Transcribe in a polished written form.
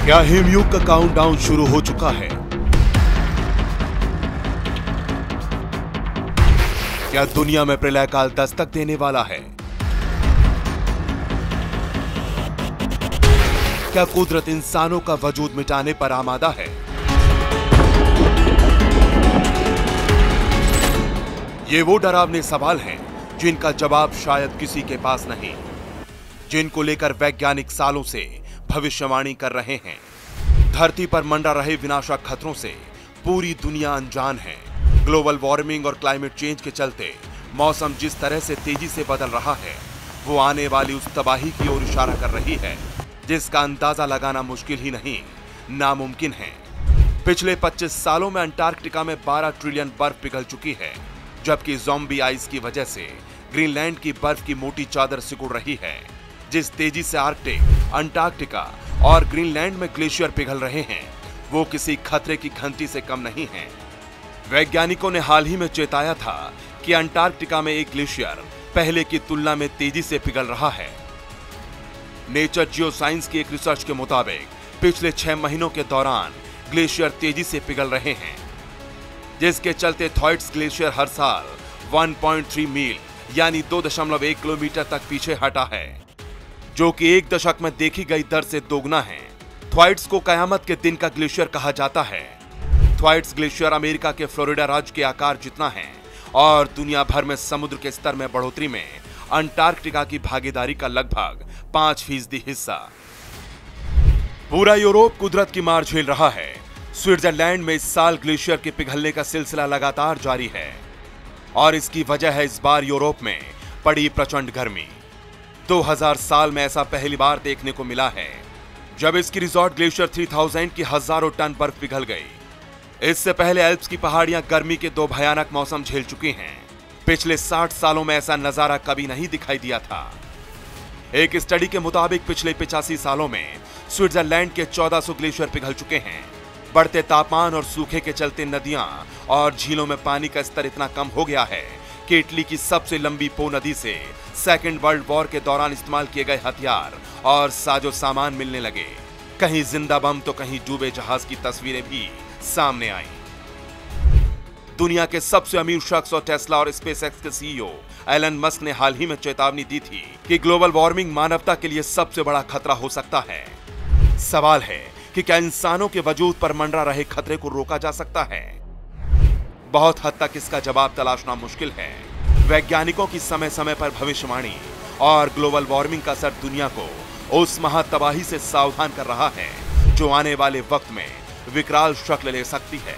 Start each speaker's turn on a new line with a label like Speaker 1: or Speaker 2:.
Speaker 1: क्या हिमयुग का काउंटडाउन शुरू हो चुका है? क्या दुनिया में प्रलय काल दस्तक देने वाला है? क्या कुदरत इंसानों का वजूद मिटाने पर आमादा है? ये वो डरावने सवाल हैं जिनका जवाब शायद किसी के पास नहीं, जिनको लेकर वैज्ञानिक सालों से भविष्यवाणी कर रहे हैं। धरती पर मंडरा रहे विनाशक खतरों से पूरी दुनिया अनजान है। ग्लोबल वार्मिंग और क्लाइमेट चेंज के चलते मौसम जिस तरह से तेजी से बदल रहा है, वो आने वाली उस तबाही की ओर इशारा कर रही है जिसका अंदाजा लगाना मुश्किल ही नहीं, नामुमकिन है। पिछले 25 सालों में अंटार्कटिका में 12 ट्रिलियन बर्फ पिघल चुकी है, जबकि ज़ॉम्बी आइस की वजह से ग्रीनलैंड की बर्फ की मोटी चादर सिकुड़ रही है। जिस तेजी से आर्कटिक, अंटार्कटिका और ग्रीनलैंड में ग्लेशियर पिघल रहे हैं, वो किसी खतरे की घंटी से कम नहीं है। वैज्ञानिकों ने हाल ही में चेताया था कि अंटार्कटिका में एक ग्लेशियर पहले की तुलना में तेजी से पिघल रहा है। नेचर जियोसाइंस की एक रिसर्च के मुताबिक पिछले 6 महीनों के दौरान ग्लेशियर तेजी से पिघल रहे हैं, जिसके चलते थॉइट्स ग्लेशियर हर साल 1.3 मील यानी 2.1 किलोमीटर तक पीछे हटा है, जो कि एक दशक में देखी गई दर से दोगुना है। थ्वाइट्स को कयामत के दिन का ग्लेशियर कहा जाता है। थ्वाइट्स ग्लेशियर अमेरिका के फ्लोरिडा राज्य के आकार जितना है और दुनिया भर में समुद्र के स्तर में बढ़ोतरी में अंटार्कटिका की भागीदारी का लगभग 5% हिस्सा। पूरा यूरोप कुदरत की मार झेल रहा है। स्विट्जरलैंड में इस साल ग्लेशियर के पिघलने का सिलसिला लगातार जारी है और इसकी वजह है इस बार यूरोप में पड़ी प्रचंड गर्मी। 2000 साल में ऐसा पहली बार देखने को मिला है जब इसकी रिजॉर्ट ग्लेशियर 3000 की हजारों टन बर्फ पिघल गई। इससे पहले एल्प्स की पहाड़ियां गर्मी के 2 भयानक मौसम झेल चुकी हैं। पिछले 60 सालों में ऐसा नजारा कभी नहीं दिखाई दिया था। एक स्टडी के मुताबिक पिछले 85 सालों में स्विट्जरलैंड के 1400 ग्लेशियर पिघल चुके हैं। बढ़ते तापमान और सूखे के चलते नदियां और झीलों में पानी का स्तर इतना कम हो गया है कि इटली की सबसे लंबी पो नदी से सेकेंड वर्ल्ड वॉर के दौरान इस्तेमाल किए गए हथियार और साजो सामान मिलने लगे। कहीं जिंदा बम तो कहीं डूबे जहाज की तस्वीरें भी सामने आईं। दुनिया के सबसे अमीर शख्स और टेस्ला और स्पेसएक्स के सीईओ एलन मस्क ने हाल ही में चेतावनी दी थी कि ग्लोबल वार्मिंग मानवता के लिए सबसे बड़ा खतरा हो सकता है। सवाल है कि क्या इंसानों के वजूद पर मंडरा रहे खतरे को रोका जा सकता है? बहुत हद तक इसका जवाब तलाशना मुश्किल है। वैज्ञानिकों की समय समय पर भविष्यवाणी और ग्लोबल वार्मिंग का असर दुनिया को उस महातबाही से सावधान कर रहा है जो आने वाले वक्त में विकराल शक्ल ले सकती है।